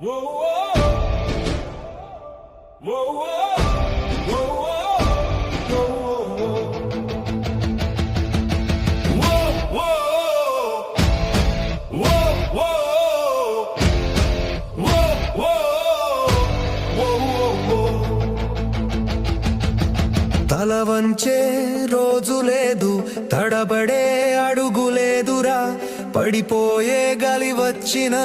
తల వంచే రోజు లేదు, తడబడే అడుగు లేదురా. పడిపోయే గాలి వచ్చిన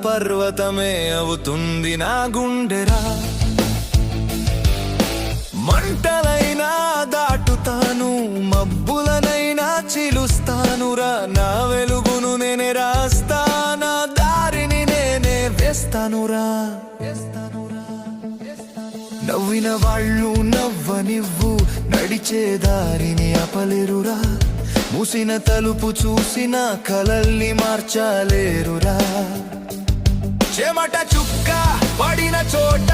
పర్వతమే అవుతుంది నా గుండెరా. మంటలైనా దాటుతాను, మబ్బులనైనా చీలుస్తానురా. నా వెలుగును నేనే రాస్తా, నా దారిని నేనే వేస్తానురా. నవ్విన వాళ్ళు నవ్వనివ్వు, నడిచే దారిని అపలేరురా. మూసిన తలుపు చూసిన కలల్ని మార్చలేరురా. చెమట చుక్క పడిన చోట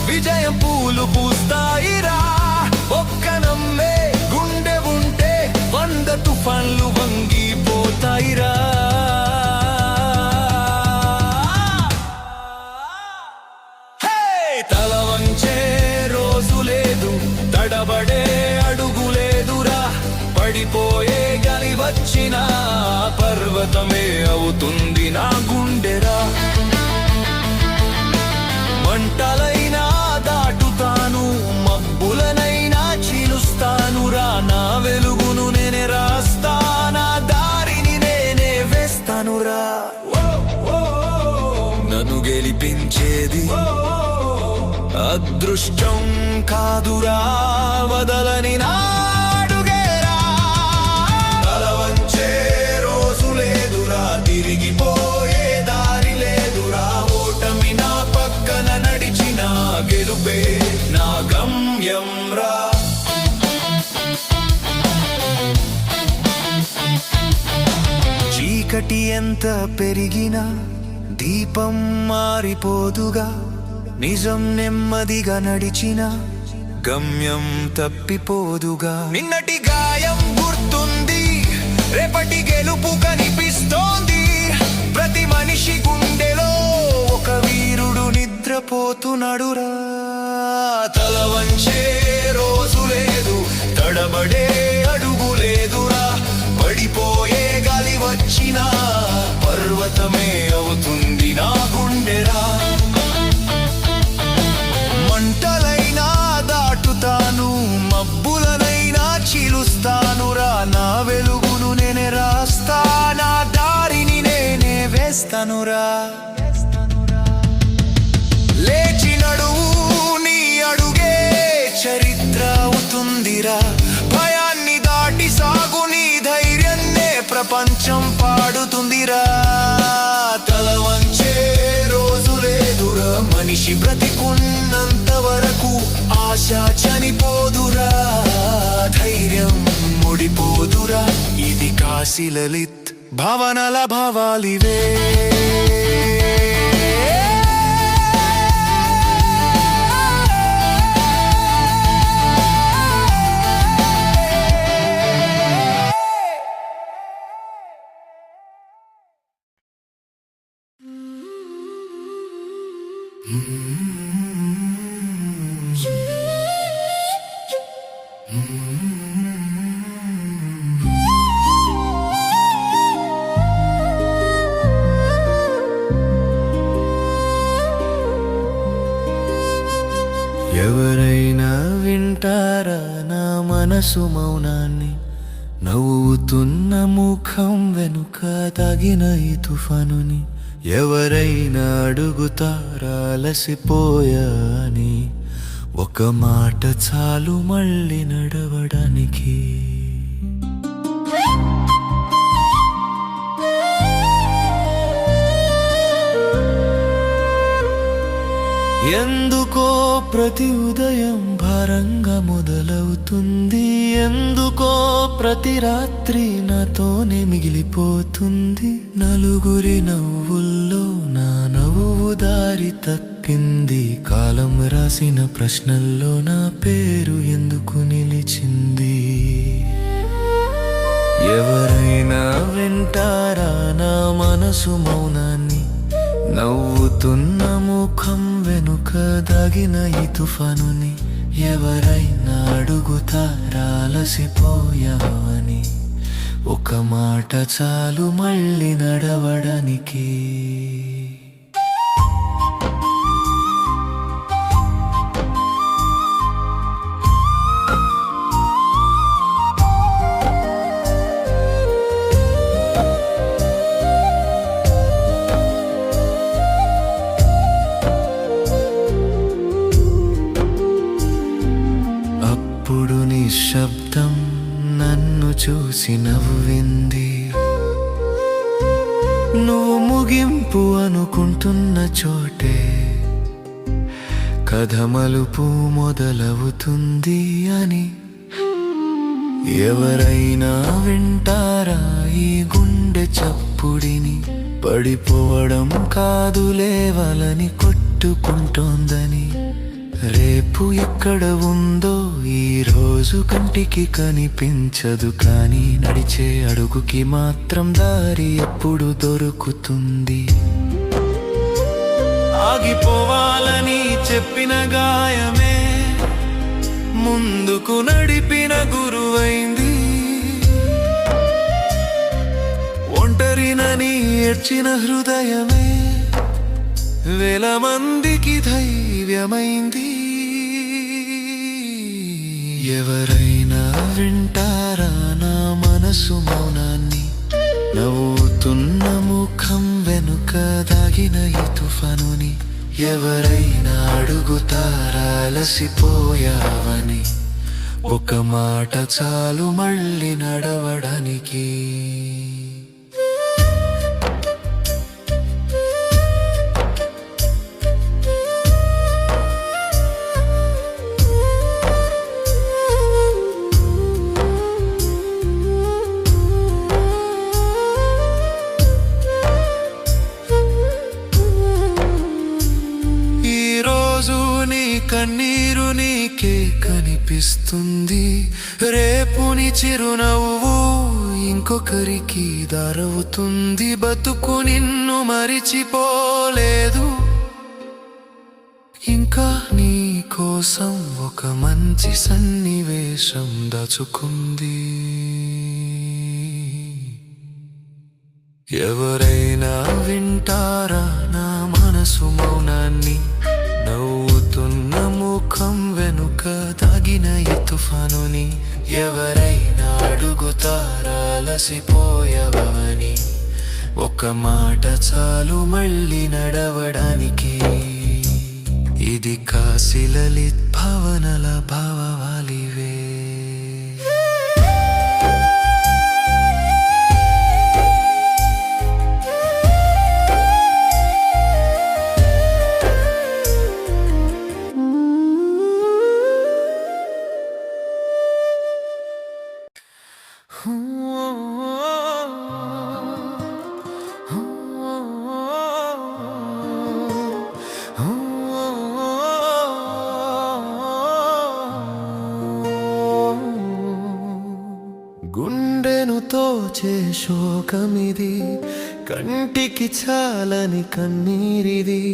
విజయం పూలు పూస్తాయిరా. ఒక్క నమ్మే గుండె ఉంటే 100 తుఫాన్లు వంగిపోతాయిరా. తల వంచే రోజు లేదు, తడబడే అడుగు లేదురా. పడిపోయే గాలి వచ్చిన పర్వతమే అవుతుంది నా గుండెరా. మంటలైనా దాటుతాను, మబ్బులనైనా చీలుస్తానురా. నా వెలుగును నేనే రాస్తా, నా దారిని నేనే వేస్తానురా. నన్ను గెలిపించేది అదృష్టం కాదురా, వదలని నాడుగేరా. తల వంచే రోజు లేదురా, తిరిగిపోయే దారి లేదురా. ఓటమి నా పక్కన నడిచిన గెలుపే నా గమ్యం రా. చీకటి ఎంత పెరిగినా దీపం మారిపోదుగా. నిజం నెమ్మదిగా నడిచిన గమ్యం తప్పిపోదుగా. నిన్నటి గాయం గుర్తుంది, రేపటి గెలుపు కనిపిస్తోంది. ప్రతి మనిషి గుండెలో ఒక వీరుడు నిద్రపోతున్నాడురా. తల వంచే రోజు లేదు, తడబడే అడుగు లేదురా. పడిపోయే గాలి వచ్చిన పర్వతమే అవుతుంది నా గుండెరా. మంటలైనా దాటుతాను, మబ్బులనైనా చీలుస్తానురా. నా వెలుగును నేనే రాస్తా, నా దారిని నేనే వేస్తానురా. లేచి నడువు, నీ అడుగే చరిత్ర అవుతుందిరా. భయాన్ని దాటి సాగు, నీ ధైర్యాన్నే ప్రపంచం పాడుతుందిరా. తల వంచే రోజు లేదురా, మనిషి బ్రతికున్నంత వరకు ఆశ చనిపోదురా. ధైర్యం ముడిపోదురా. ఇది కాశీ లలిత్ భావనల భావాలివే. ఎవరైనా వింటారా నా మనసు మౌనాన్ని? నవ్వుతున్న ముఖం వెనుక తగిన ఈ తుఫానుని. ఎవరైనా అడుగుతారా అలసిపోయా అని? ఒక మాట చాలు మళ్ళీ నడవడానికి. ఎందుకో ప్రతి ఉదయం భారంగా మొదలవుతుంది. ఎందుకో ప్రతి రాత్రి నాతోనే మిగిలిపోతుంది. నలుగురి నవ్వుల్లో నా నవ్వు దారి తప్పింది. కాలం రాసిన ప్రశ్నల్లో నా పేరు ఎందుకు నిలిచింది? ఎవరైనా వింటారా నా మనసు మౌనాన్ని? నవ్వుతున్న ముఖం వెనుక దాగిన ఈ తుఫానుని ఎవరైనా అడుగుతారాలసిపోయావని. ఒక మాట చాలు మళ్ళీ నడవడానికి. అప్పుడు నిశ్శబ్దం నన్ను చూసి నవ్వింది. నువ్వు ముగింపు అనుకుంటున్న చోటే కథ మలుపు మొదలవుతుంది అని. ఎవరైనా వింటారా ఈ గుండె చప్పుడిని? పడిపోవడం కాదు లేవాలని కొట్టుకుంటోందని. రేపు ఎక్కడ ఉందో ఈ రోజు కంటికి కనిపించదు, కానీ నడిచే అడుగుకి మాత్రం దారి ఎప్పుడు దొరుకుతుంది. ఆగిపోవాలని చెప్పిన గాయమే ముందుకు నడిపిన గురువైంది. ఒంటరినని ఏడ్చిన హృదయమే వేల మందికి ధైర్యమైంది. ఎవరైనా వింటారా నా మనసు మౌనాన్ని? నవ్వుతున్న ముఖం వెనుక దాగిన ఈ తుఫానుని ఎవరైనా అడుగుతారా అలసిపోయావని. ఒక మాట చాలు మళ్ళీ నడవడానికి. కన్నీరు నీకే కనిపిస్తుంది, రేపు నీ చిరునవ్వు ఇంకొకరికి దారవుతుంది. బతుకు నిన్ను మరిచిపోలేదు, ఇంకా నీ కోసం ఒక మంచి సన్నివేశం దాచుకుంది. ఎవరైనా వింటారా నా మనసు మౌనాన్ని? నవ్వుతున్న ముఖం వెనుక దాగిన ఈ తుఫానుని ఎవరైనా అడుగుతారా అలసిపోయావని. ఒక మాట చాలు మళ్ళీ నడవడానికి. ఇది కాశీ లలిత్ భావనల భావవాలివే. గుండెను తోచే శోకమిది, కంటికి చాలని కన్నీరిది.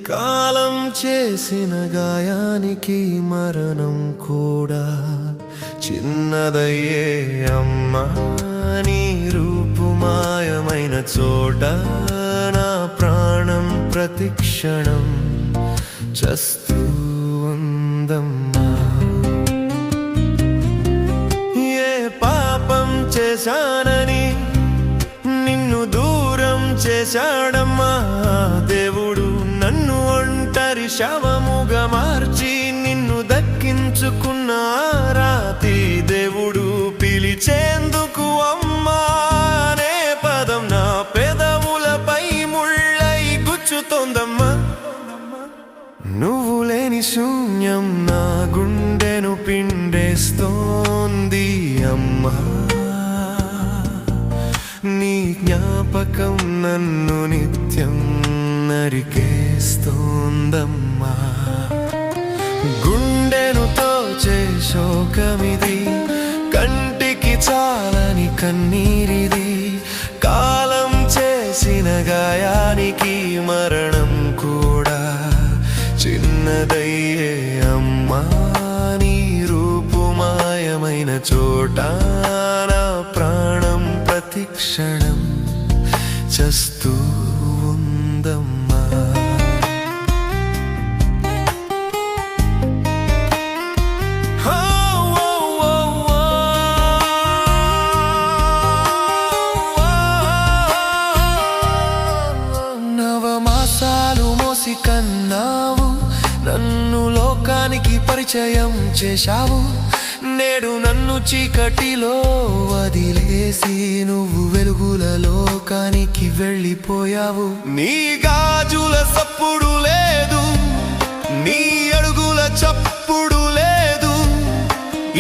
కాలం చేసిన గాయానికి మరణం కూడా చిన్నదయ్యే అమ్మా. నీ రూపు మాయమైన చోట నా ప్రాణం ప్రతిక్షణం చస్తూ ఉందమ్మా. ఏ పాపం చేశానని నిన్ను దూరం చేశాడమ్మా దేవుడు. నన్ను ఒంటరి శవముగా మార్చి నిన్ను దక్కించుకున్న రాతి దేవుడు. పిలిచేందుకు అమ్మా అనే పదం నా పెదవులపై ముళ్ళై గుచ్చుతోందమ్మా. నువ్వు లేని శూన్యం నా గుండెను పిండేస్తోంది అమ్మా. నీ జ్ఞాపకం నన్ను నిత్యం నరికేస్తోందమ్మా. గుండెను తోచే శోకమిది, కంటికి చాలని కన్నీరిది. కాలం చేసిన గాయ గాయానికి మరణం కూడా చిన్నదయ్యే అమ్మా. నీ రూపు మాయమైన చోట నా ప్రాణం ప్రతి క్షణం చస్తూ ఉందమ్మా. నవమాసాలు మోసి కన్నావు, నన్ను లోకానికి పరిచయం చేశావు. నేడు నన్ను చీకటిలో వదిలేసి నువ్వు వెలుగుల లోకానికి వెళ్ళిపోయావు. నీ గాజుల సప్పుడు లేదు, నీ అడుగుల చప్పుడు లేదు.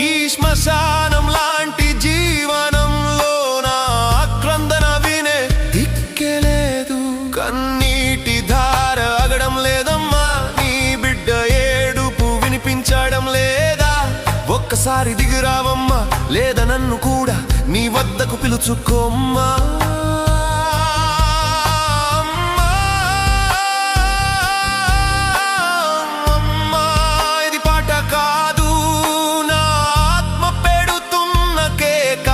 ఈ శ్మశానం లాంటి జీవనంలో నా ఆక్రందన వినే దిక్కెలేదు. కన్నీటి ధార ఆగడం లేదమ్మా, నీ బిడ్డ ఏడుపు వినిపించడం లేదా? ఒక్కసారి దిగిరావమ్మా, లేదా నన్ను కూడా నీ వద్దకు పిలుచుకోమ్మా. ఇది పాట కాదు, నా ఆత్మ పెడుతున్న కేక.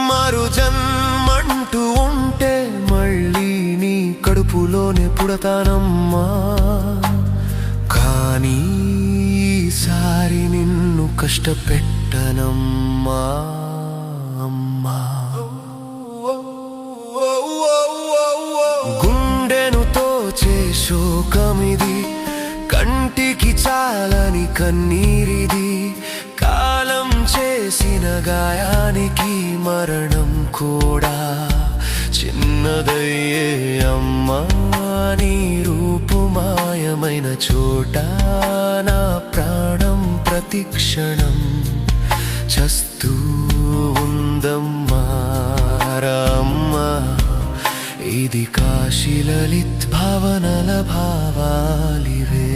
మరు జన్మంటూ ఉంటే మళ్ళీ నీ కడుపులోనే పుడతానమ్మా. కానీ ఈసారి నిన్ను కష్టపెట్టనమ్మా అమ్మా. గుండెను తోచే శోకమిది, కంటికి చాలని కన్నీరిది. కాలం చేసిన గాయానికి మరణం కూడా చిన్నదయ్యే అమ్మా. నీ రూపు మాయమైన చోట నా ప్రాణం ప్రతి క్షణం చస్తూ ఉందమ్మా. రామ్మా, ఇది కాశీ లలిత్ భావనల భావాలివే.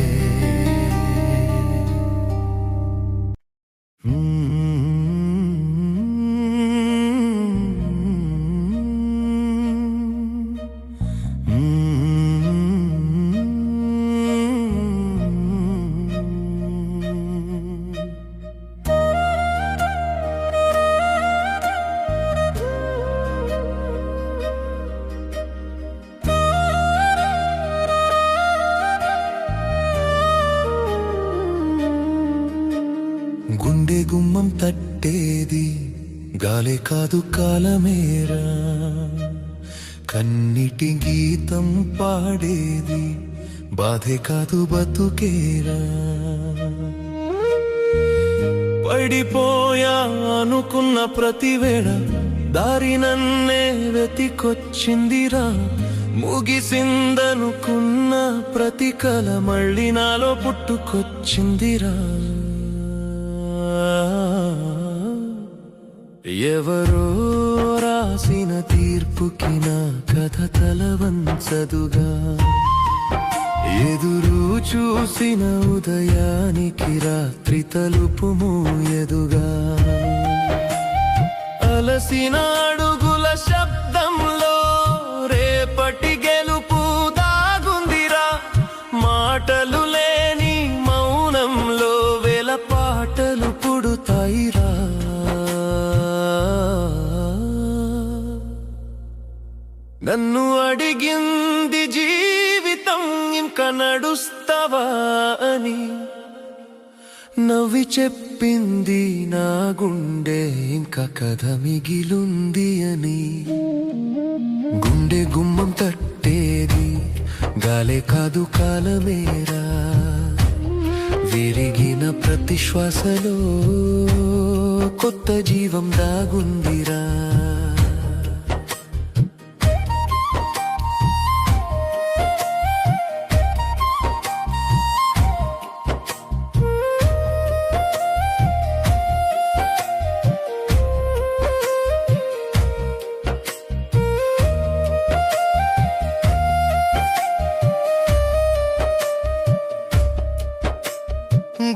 గుండె గుమ్మం తట్టేది గాలే కాదు కాలమేరా, కన్నిటి గీతం పాడేది బాధే కాదు బతుకేరా. పడిపోయా అనుకున్న ప్రతి వేళ దారి నన్నే వెతికొచ్చిందిరా. ముగిసిందనుకున్న ప్రతి కల మళ్ళీ నాలో పుట్టుకొచ్చిందిరా. ఎవరో రాసిన తీర్పుకి నా కథ తలవంచదుగా. ఎదురు చూసిన ఉదయానికి రాత్రి తలుపు మూయదుగా. అలసిన అడుగుల శబ్దంలో రేపటి గెలుపు దాగుందిరా. మాటలు లేని మౌనంలో వేల పాటలు పుడుతాయిరా. నన్ను అడిగింది జీవితం ఇంకా నడుస్తావా అని, నవ్వి చెప్పింది నా గుండె ఇంకా కథ మిగిలుంది అని. గుండె గుమ్మం తట్టేది గాలే కాదు కాలమేరా. విరిగిన ప్రతి శ్వాసలో కొత్త జీవం దాగుందిరా.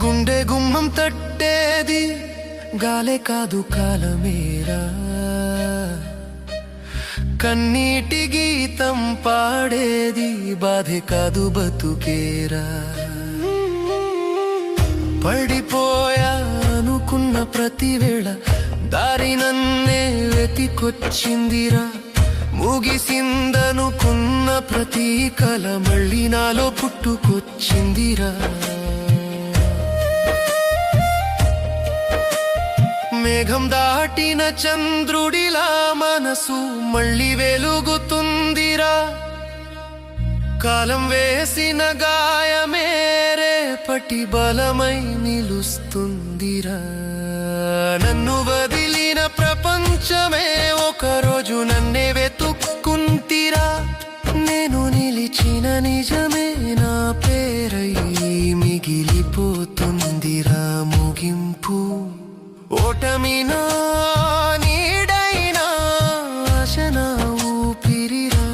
గుండె గుమ్మం తట్టేది గాలే కాదు కాలమేరా. కన్నీటి గీతం పాడేది బాధే కాదు బతుకేరా. పడిపోయా అనుకున్న ప్రతి వేళ దారి నన్నే వెతికొచ్చిందిరా. ముగిసిందనుకున్న ప్రతి కల మళ్ళీ నాలో పుట్టుకొచ్చిందిరా. మేఘం దాటిన చంద్రుడిలా మనసు మళ్ళీ వెలుగుతుందిరా. కాలం వేసిన గాయమే రేపటి బలమై నిలుస్తుందిరా. నన్ను వదిలిన ప్రపంచమే ఒకరోజు నన్నే వెతుక్కుంటిరా. నేను నిలిచిన నిజమే నా పేరై మిగిలిపోతుందిరా. ముగింపు ఓటమినా నీడైనా ఆశనా ఊపిరిరా.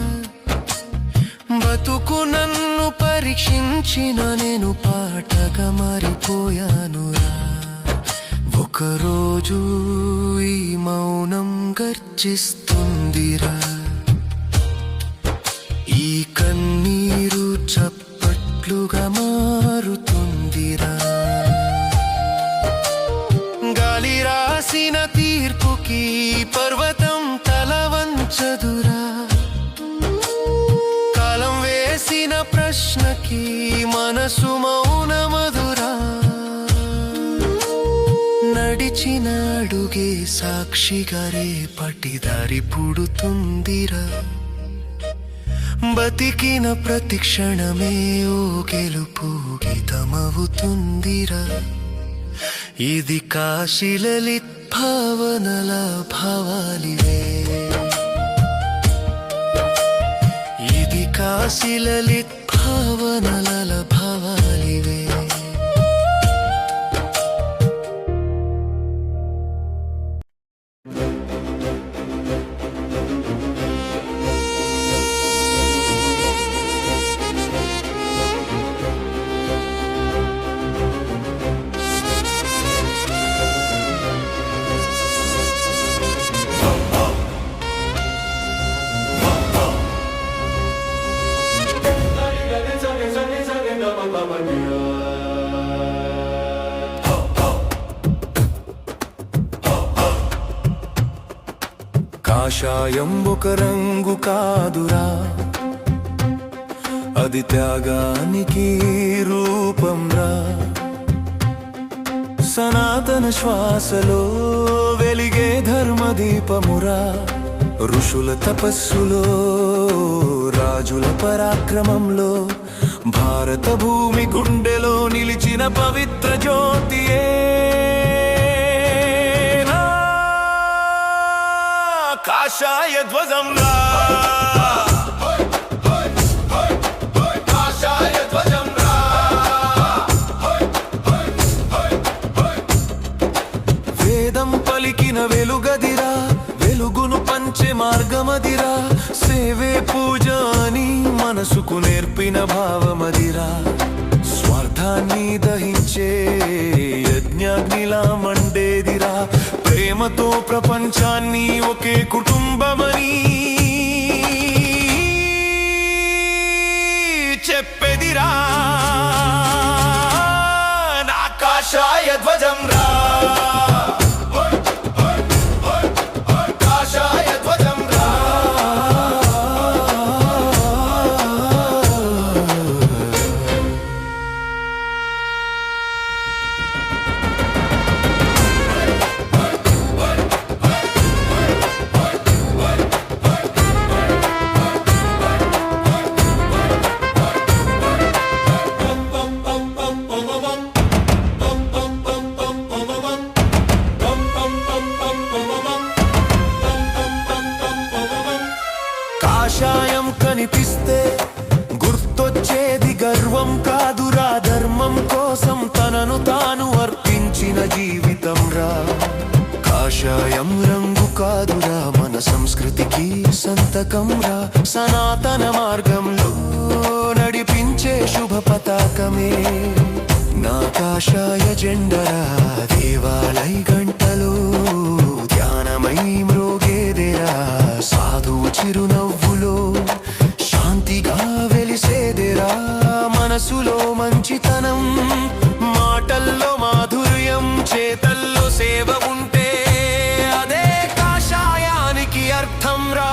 బతుకు నన్ను పరీక్షించిన నేను పాటగా మారిపోయానురా. ఒకరోజు ఈ మౌనం గర్జిస్తుందిరా. ఈ కన్నీరు చప్పట్లుగా మారుతుందిరా. గాలి రాసిన తీర్పుకి పర్వతం తల వంచదురా. కాలం వేసిన ప్రశ్నకి మనసు మౌనమధురా. నడిచిన అడుగే సాక్షిగా రేపటి దారి పుడుతుందిరా. బతికిన ప్రతి క్షణమే ఓ గెలుపు గీతమవుతుందిరా. ఇది కాశీలలిత్ భావనల భావాలివే. ఇది కాశీలలిత్ భావనల భావాలివే. కాషాయం ఒక రంగు కాదురా, అది త్యాగానికి రూపంరా. సనాతన శ్వాసలో వెలిగే ధర్మదీపమురా. ఋషుల తపస్సులో రాజుల పరాక్రమంలో భారత భూమి గుండెలో నిలిచిన పవిత్ర జ్యోతియే కాషాయ ధ్వజంరా. కాషాయ ధ్వజంరా. వేదం పలికిన వెలుగదిరా, వెలుగును పంచే మార్గమదిరా. సేవే పూజ అని మనసుకు నేర్పిన భావమదిరా. స్వార్థాన్ని దహించే యజ్ఞాగ్నిలా మండేదిరా. ప్రేమతో ప్రపంచాన్ని ఒకే కుటుంబమని చెప్పెదిరా. నా కాషాయ ధ్వజంరా. కాషాయ ధ్వజంరా. కాషాయం కనిపిస్తే గుర్తొచ్చేది గర్వం కాదురా. ధర్మం కోసం తనను తాను అర్పించిన జీవితం రా. కాషాయం రంగు కాదురా, మన సంస్కృతికి సంతకం రా. సనాతన మార్గంలో నడిపించే శుభ పతాకమే నా కాషాయ జెండరా. దేవాలయ గంటలో ధ్యానమై మ్రోగేదెరా. సాధువు చిరు మనసులో మంచితనం, మాటల్లో మాధుర్యం, చేతల్లో సేవ ఉంటే అదే కాషాయానికి అర్థం రా.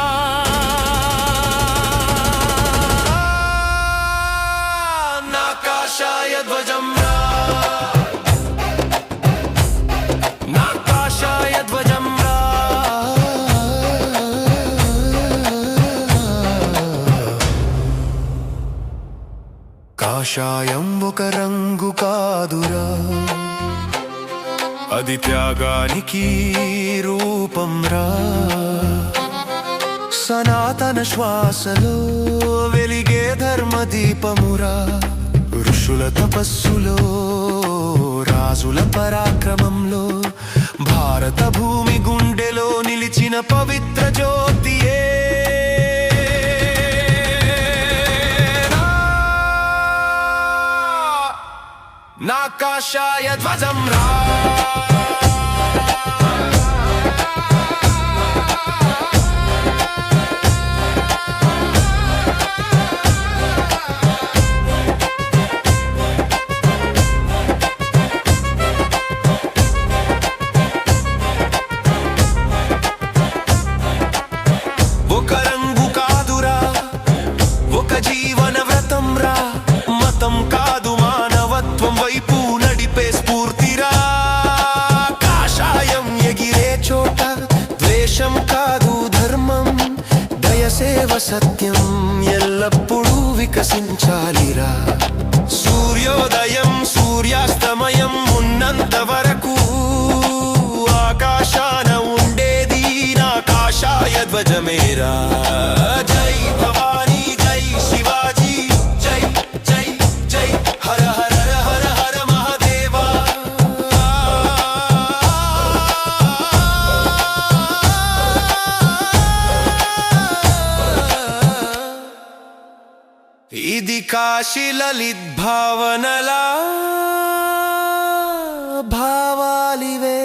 నా కాషాయ ధ్వజం రా, నా కాషాయ ధ్వజం రా. కాషాయం ఒక రంగు కాదురా, అది త్యాగానికి రూపం రా. సనాతన శ్వాసలో వెలిగే ధర్మదీపమురా. ఋషుల తపస్సులో, రాజుల పరాక్రమంలో, భారత భూమి గుండెలో నిలిచిన పవిత్ర జ్యోతియే నా కాషాయ ధ్వజం రా. ఒక రంగు కాదురా, ఒక జీవన వ్రతం రా. మతం కాదు, మానవత్వం వైపు నడిపే స్ఫూర్తిరా. కాషాయం ఎగిరే చోట ద్వేషం కాదు ధర్మం, దయసేవ సత్యం ఎల్లప్పుడూ వికసించాలిరా. సూర్యోదయం సూర్యాస్తమయం ఉన్నంత వరకు ఆకాశాన ఉండేది నా కాషాయ ధ్వజమేరా. జై భవానీ, జై శివాజీ, జై జై జై హర హర హర హర మహాదేవా. ఇది కాశీ లలిత్ భావనలా భావాలివే.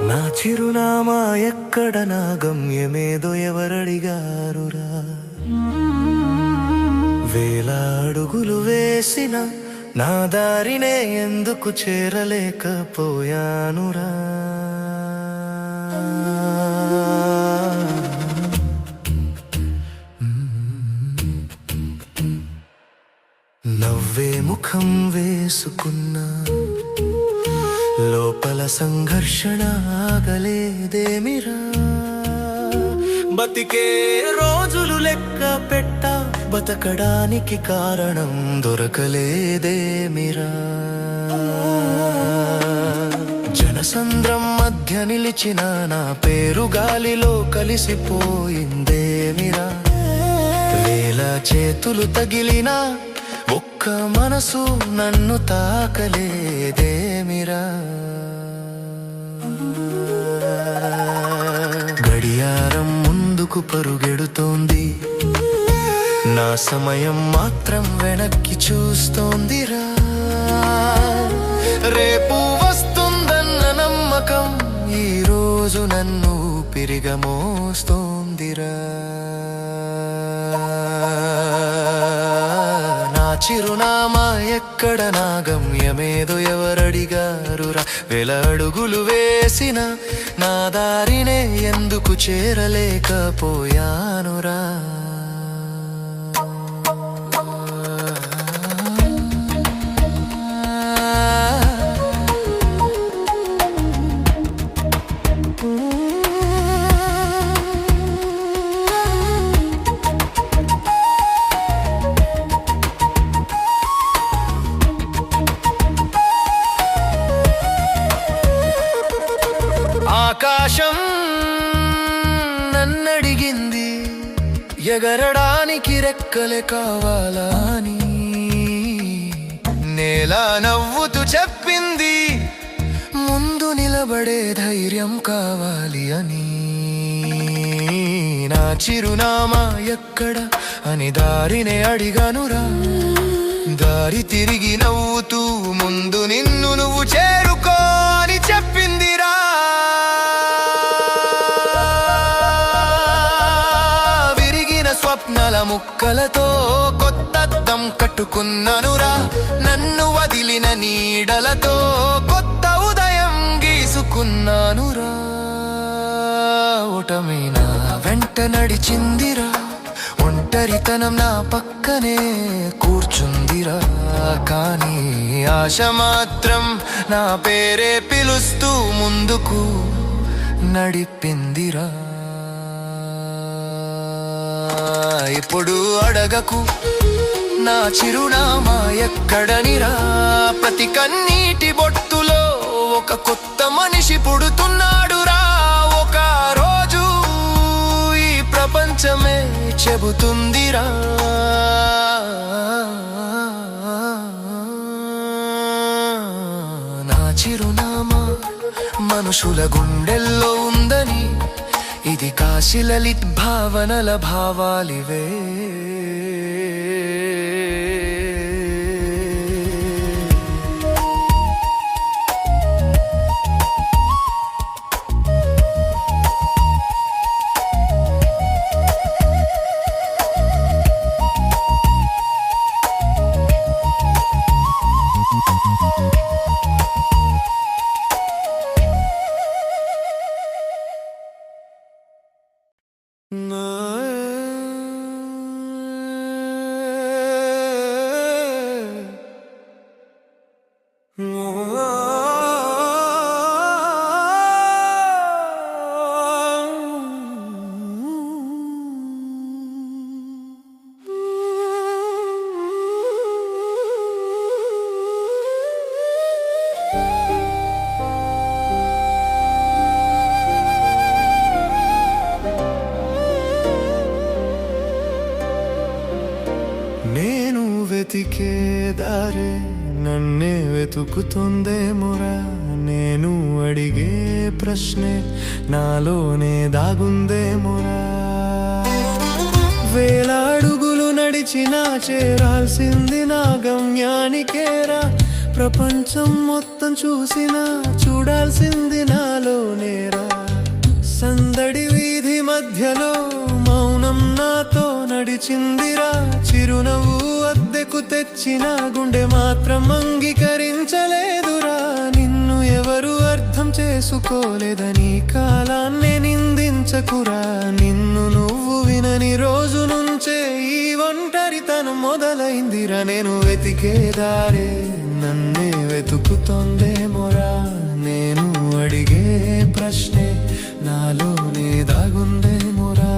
నా చిరునామా ఎక్కడ, నా గమ్యమేదో ఎవరడిగారురా. వేల అడుగులు వేసిన నా దారినే ఎందుకు చేరలేకపోయానురా. నవ్వే ముఖం వేసుకున్నా, లోపల సంఘర్షణ ఆగలేదేమిరా. బతికే రోజులు లెక్క పెట్ట, బతకడానికి కారణం దొరకలేదేమిరా. జనసంద్రం మధ్య నిలిచిన నా పేరు గాలిలో కలిసిపోయిందేమిరా. వేల చేతులు తగిలినా ఒక్క మనసు నన్ను తాకలేదేమిరా. గడియారం ముందుకు పరుగెడుతోంది, నా సమయం మాత్రం వెనక్కి చూస్తోందిరా. రేపు వస్తుందన్న నమ్మకం ఈ రోజు నన్ను ఊపిరిగా మోస్తోందిరా. నా చిరునామా ఎక్కడ, నా గమ్యమేదో ఎవరడిగారురా. వేల అడుగులు వేసిన నా దారినే ఎందుకు చేరలేకపోయానురా. ఆకాశం నన్నడిగింది, ఎగరడానికి రెక్కలే కావాలా అని. నేల నవ్వుతూ చెప్పింది, ముందు నిలబడే ధైర్యం కావాలి అని. నా చిరునామా ఎక్కడ అని దారినే అడిగానురా. దారి తిరిగి నవ్వుతూ ముందు నిన్ను నువ్వు చేరుకో అని చెప్పిందిరా. విరిగిన స్వప్నాల ముక్కలతో కొత్తద్దం కట్టుకున్నానురా. నన్ను వదిలిన నీడలతో కొత్త ఉదయం గీసుకున్నానురా. ఓటమి నా వెంట నడిచిందిరా. ఒంటరితనం నా పక్కనే కూర్చుందిరా. కానీ ఆశ మాత్రం నా పేరే పిలుస్తూ ముందుకు నడిపిందిరా. ఇప్పుడు అడగకు నా చిరునామా ఎక్కడనిరా. ప్రతి కన్నీటి బొట్టులో ఒక కొత్త మనిషి పుడుతున్నాడురా. ఒక రోజు ఈ ప్రపంచమే చెబుతుందిరా. నా చిరునామా మనుషుల గుండెల్లో ఉందని. ఇది కాశీ లలిత్ భావనల భావాలివే. నేను వెతికే దారే నన్నే వెతుకుతుందేమోరా. నేను అడిగే ప్రశ్నే నాలోనే దాగుందేమోరా. వేల అడుగులు నడిచినా చేరాల్సింది నా గమ్యానికేరా. ప్రపంచం మొత్తం చూసినా చూడాల్సింది నాలోనేరా. సందడి వీధి మధ్యలో మౌనం నాతో నడిచిందిరా. చిరునవ్వు అద్దెకు తెచ్చిన గుండె మాత్రం అంగీకరించలేదురా. నిన్ను ఎవరు అర్థం చేసుకోలేదని కాలాన్నే నిందించకురా. నిన్ను నువ్వు వినని రోజు నుంచే ఈ ఒంటరితనం మొదలైందిరా. నేను వెతికే దారే నన్నే వెతుకుతోందేమోరా. నేను అడిగే ప్రశ్నే నాలోనే దాగుందేమోరా.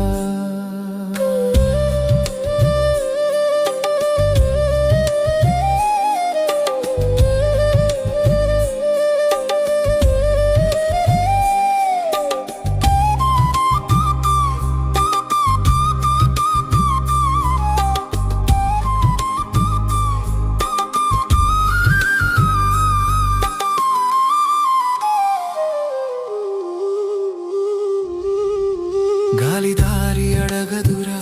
గాలిదారి అడగదురా,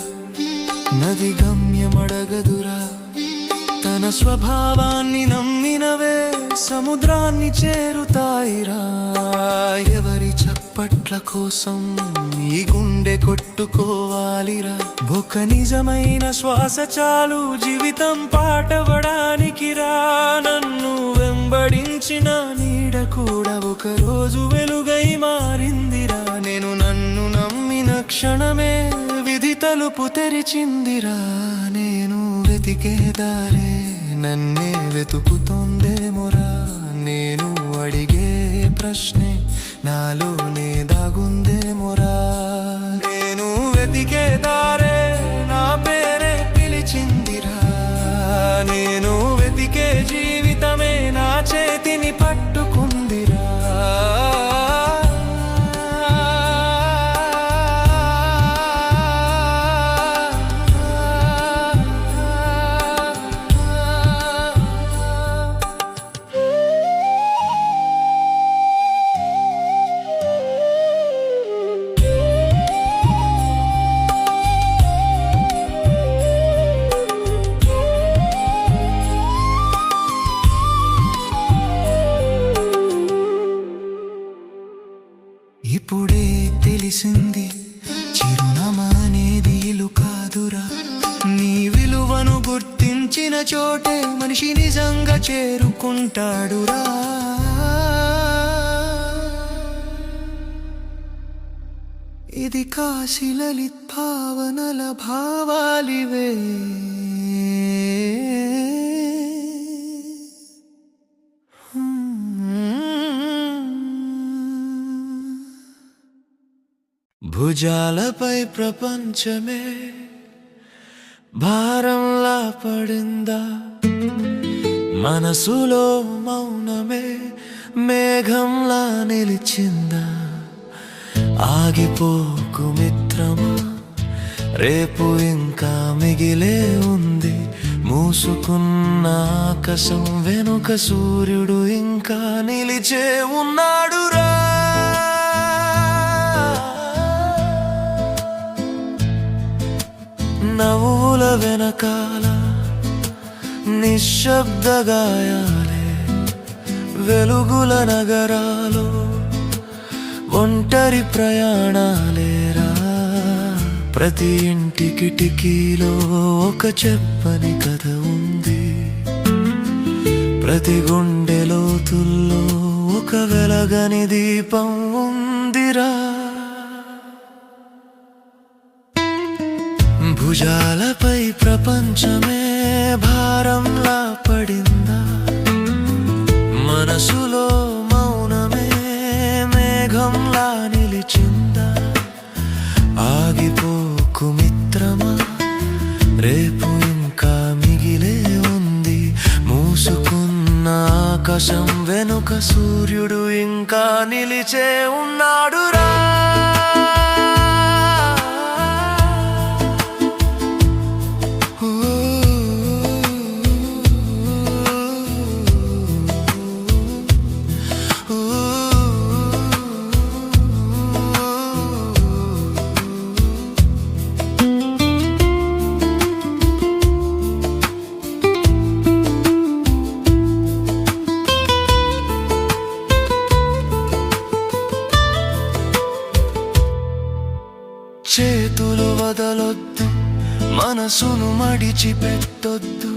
నది గమ్యమడగదురా. తన స్వభావాన్ని నమ్మినవే సముద్రాన్ని చేరుతాయిరా. ఎవరి చప్పట్ల కోసం ఈ గుండె కొట్టుకోవాలిరా. ఒక నిజమైన శ్వాస చాలు జీవితం పాటవడానికి రా. నన్ను వెంబడించిన నీడ కూడా ఒక రోజు వెలుగై మారిందిరా. నేను నన్ను నమ్మిన క్షణమే విధి తలుపు తెరిచిందిరా. నేను వెతికే దారే నన్నే వెతుకుతోందేమోరా. నేను అడిగే ప్రశ్నే నాలోనే దాగుందేమోరా. నేను వెతికే దారే నా పేరే పిలిచిందిరా. నేను వెతికే జీవితమే నా చేతిని పట్టుకుందిరా. ఇప్పుడే తెలిసింది చిరునామా అనేది ఇల్లు కాదురా. నీ విలువను గుర్తించిన చోటే మనిషి నిజంగా చేరుకుంటాడురా. ఇది కాశీ లలిత్ భావనల భావాలివే. భుజాలపై ప్రపంచమే భారంలా పడిందా, మనసులో మౌనమే మేఘంలా నిలిచిందా. ఆగిపోకు మిత్రమా, రేపు ఇంకా మిగిలే ఉంది. మూసుకున్న ఆకాశం వెనుక సూర్యుడు ఇంకా నిలిచే ఉన్నాడురా. నవ్వుల వెనకాల నిశ్శబ్ద గాయాలే, వెలుగుల నగరాలు ఒంటరి ప్రయాణాలేరా. ప్రతి ఇంటి కిటికీలో ఒక చెప్పని కథ ఉంది, ప్రతి గుండె లోతుల్లో ఒక వెలగని దీపం ఉందిరా. భుజాలపై ప్రపంచమే భారంలా పడిందా, మనసులో మౌనమే మేఘంలా నిలిచిందా. ఆగిపోకు మిత్రమా, రేపు ఇంకా మిగిలే ఉంది. మూసుకున్న ఆకాశం వెనుక సూర్యుడు ఇంకా నిలిచే ఉన్నాడురా. చేతులు వదలొద్దు, మనసును మడిచిపెట్టొద్దు.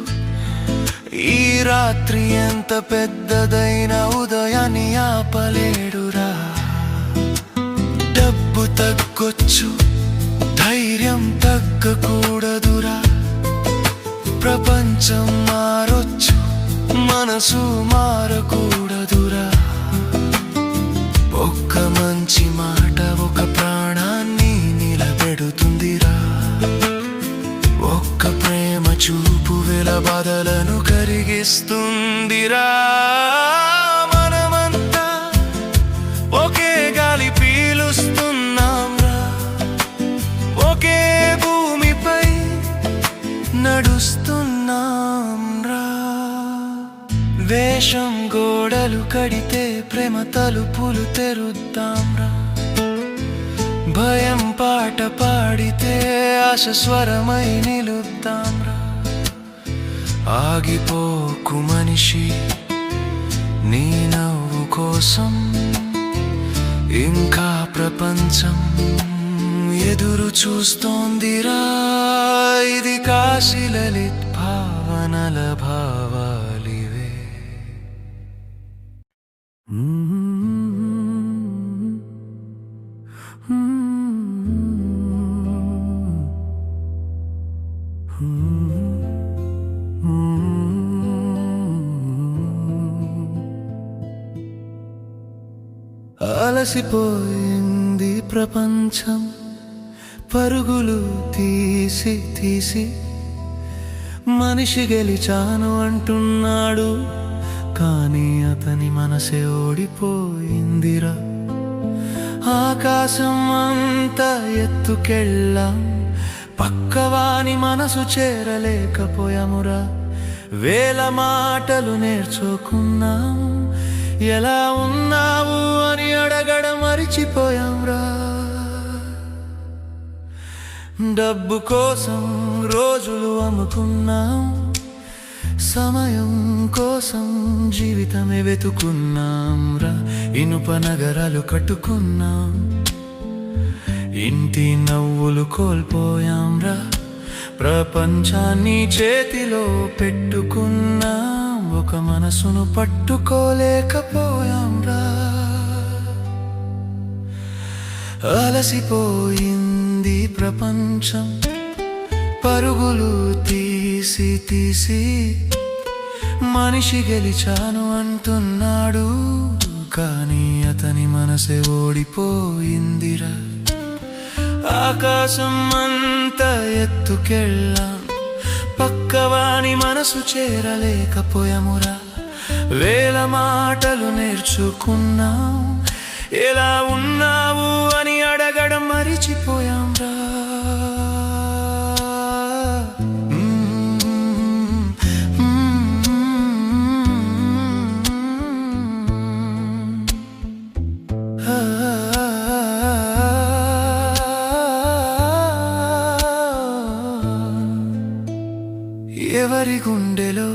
ఈ రాత్రి ఎంత పెద్దదైన ఉదయాన్ని ఆపలేడురా. డబ్బు తగ్గొచ్చు, ధైర్యం తగ్గకూడదురా. ప్రపంచం మారొచ్చు, మనసు మారకూడదురా. ఒక్క మంచి మాట ఒక ప్రాణాన్ని నిలబెడుతుందిరా. ఒక్క ప్రేమ చూపు వేల బాధలను కరిగిస్తుందిరా. మనమంతా ఒకే గాలి పీలుస్తున్నాంరా, ఒకే భూమిపై నడుస్తున్నాంరా. వేషం గోడలు కడితే ప్రేమ తలుపులు తెరుద్దాంరా. భయం పాట పాడితే ఆశ స్వరమై నిలుద్దాంరా. ఆగిపోకు మనిషి, నీ నవ్వు కోసం ఇంకా ప్రపంచం ఎదురు చూస్తోందిరా. ఇది కాశీ లలిత్ భావనల భావాలివే. అలసిపోయింది ప్రపంచం పరుగులు తీసి తీసి. మనిషి గెలిచాను అంటున్నాడు, కానీ అతని మనసే ఓడిపోయిందిరా. ఆకాశం అంత ఎత్తుకెళ్ళాం, పక్కవాని మనసు చేరలేకపోయామురా. వేల మాటలు నేర్చుకున్నాం, ఎలా ఉన్నావు అని అడగడం మరిచిపోయాంరా. డబ్బు కోసం రోజులు అమ్ముకున్నాం, సమయం కోసం జీవితమే వెతుకున్నాంరా. ఇనుప నగరాలు కట్టుకున్నాం, ఇంటి నవ్వులు కోల్పోయాంరా. ప్రపంచాన్ని చేతిలో పెట్టుకున్నాం, ఒక మనసును పట్టుకోలేకపోయాంరా. అలసిపోయింది ప్రపంచం పరుగులు తీసి తీసి, మనిషి గెలిచాను అంటున్నాడు, కానీ అతని మనసే ఓడిపోయిందిరా. ఆకాశం అంత ఎత్తుకెళ్ళాం, పక్కవాని మనసు చేరలేకపోయామురా. వేల మాటలు నేర్చుకున్నాం, ఎలా ఉన్నావు అని అడగడం మరిచిపోయాంరా. ఎవరి గుండెలో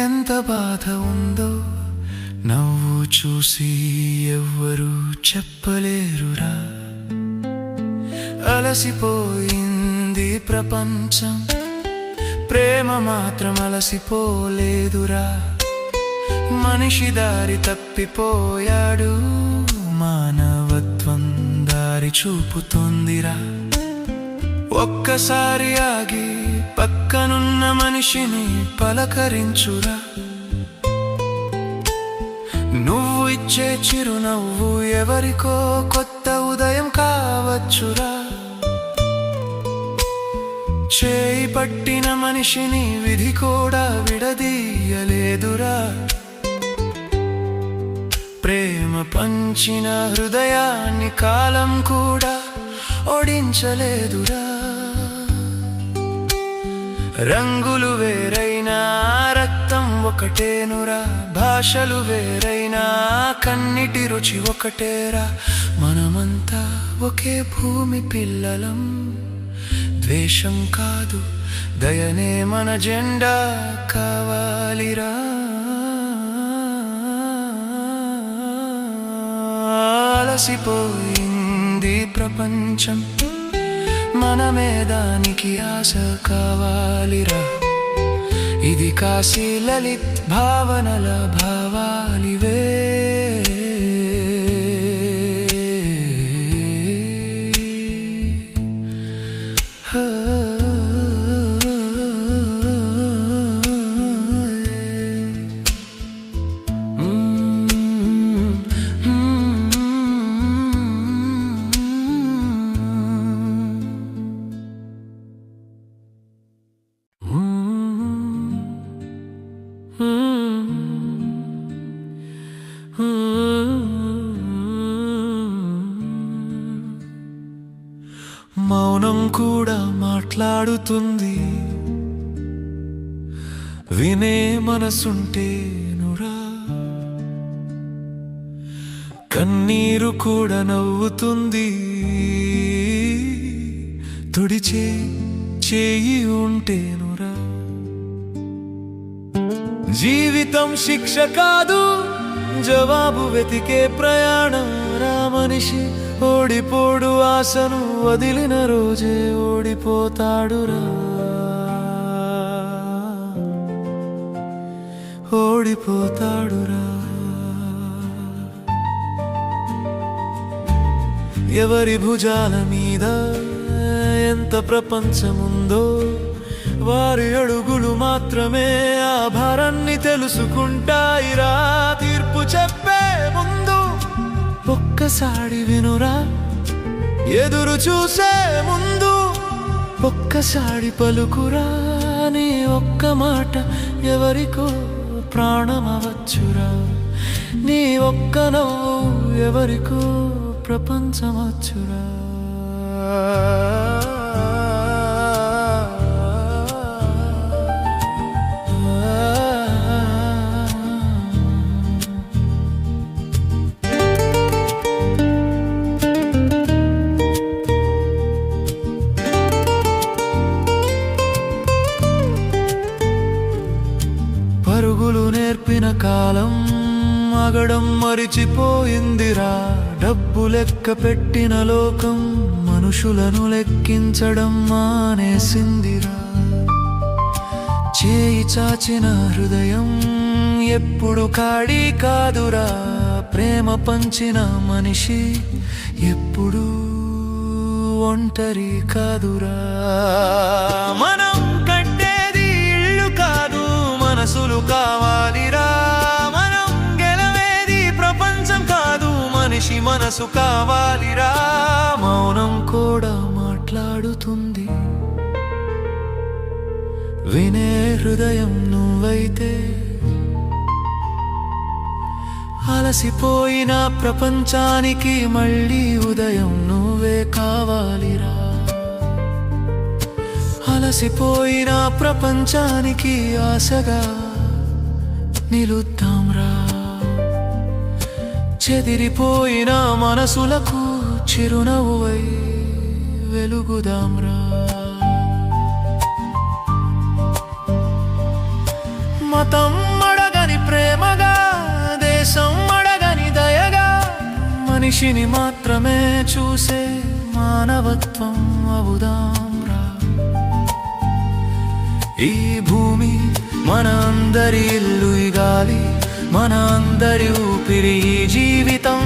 ఎంత బాధ ఉందో నవ్వు చూసి ఎవ్వరూ చెప్పలేరురా. అలసిపోయింది ప్రపంచం, ప్రేమ మాత్రం అలసిపోలేదురా. మనిషి దారి తప్పిపోయాడు, మానవత్వం దారి చూపుతోందిరా. ఒక్కసారి ఆగి పక్కనున్న మనిషిని పలకరించురా. నువ్వు ఇచ్చే చిరునవ్వు ఎవరికో కొత్త ఉదయం కావచ్చురా. చేయి పట్టిన మనిషిని విధి కూడా విడదీయలేదురా. ప్రేమ పంచిన హృదయాన్ని కాలం కూడా ఓడించలేదురా. రంగులు వేరైనా రక్తం ఒకటేనురా, భాషలు వేరైనా కన్నిటి రుచి ఒకటేరా. మనమంతా ఒకే భూమి పిల్లలం, ద్వేషం కాదు దయనే మన జెండా కావాలిరా. అలసిపోయింది ప్రపంచం, మనమే దానికి ఆశ కావాలిరా. ఇది కాశీ లలిత్ భావనల భావాలివే. మౌనం కూడా మాట్లాడుతుంది, వినే మనసుంటేనురా. కన్నీరు కూడా నవ్వుతుంది, తుడిచే చేయి ఉంటేనురా. జీవితం శిక్ష కాదు, జవాబు వెతికే ప్రయాణం రా. మనిషి ఓడిపోడు, ఆశను వదిలిన రోజే ఓడిపోతాడురా. ఓడిపోతాడురా. ఎవరి భుజాల మీద ఎంత ప్రపంచముందో, వారి అడుగులు మాత్రమే ఆ భారాన్ని తెలుసుకుంటాయిరా. తీర్పు చెప్పే ముందు ఒక్కసారి వినురా, ఎదురు చూసే ముందు ఒక్కసారి పలుకురా. నీ ఒక్క మాట ఎవరికో ప్రాణమవచ్చురా. నీ ఒక్క నవ్వు ఎవరికో ప్రపంచమచ్చురా. పరుగులు నేర్పిన కాలం ఆగడం మరిచిపో ఉందిరా. డబ్బు లెక్క పెట్టిన లోకం మనుషులను లెక్కించడం మానేసిందిరా. చేయి చాచిన హృదయం ఎప్పుడు ఖాళీ కాదురా. ప్రేమ పంచిన మనిషి ఎప్పుడు ఒంటరి కాదురా. మనం కట్టేది ఇళ్ళు కాదు, మనసులు కావాలిరా. మనం గెలవేది ప్రపంచం కాదు, మనిషి మనసు కావాలిరా. మౌనం కూడా మాట్లాడుతుంది, వినే హృదయం నువ్వైతే. అలసిపోయిన ప్రపంచానికి మళ్ళీ ఉదయం నువ్వే కావాలిరా. అలసిపోయిన ప్రపంచానికి ఆశగా నిలుద్దాంరా. చెదిరిపోయిన మనసులకు చిరునవ్వువై వెలుగుదాంరా. మతం అడగని ప్రేమగా, దేశం అడగని దయగా, మనిషిని మాత్రమే చూసే మానవత్వం అవుదాంరా. ఈ భూమి మన అందరి ఇల్లు, ఈ గాలి మన అందరి ఊపిరి, ఈ జీవితం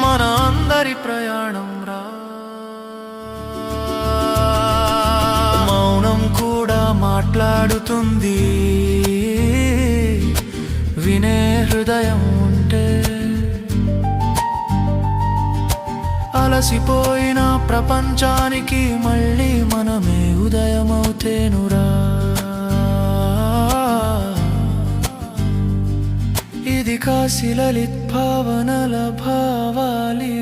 మన అందరి ప్రయాణం రా. మౌనం కూడా మాట్లాడుతుంది, వినే హృదయం ఉంటే. అలసిపోయిన ప్రపంచానికి మళ్ళీ మనమే ఉదయమవుతేనురా. ఇది కాశీ లలిత్ భావనల భావాలి.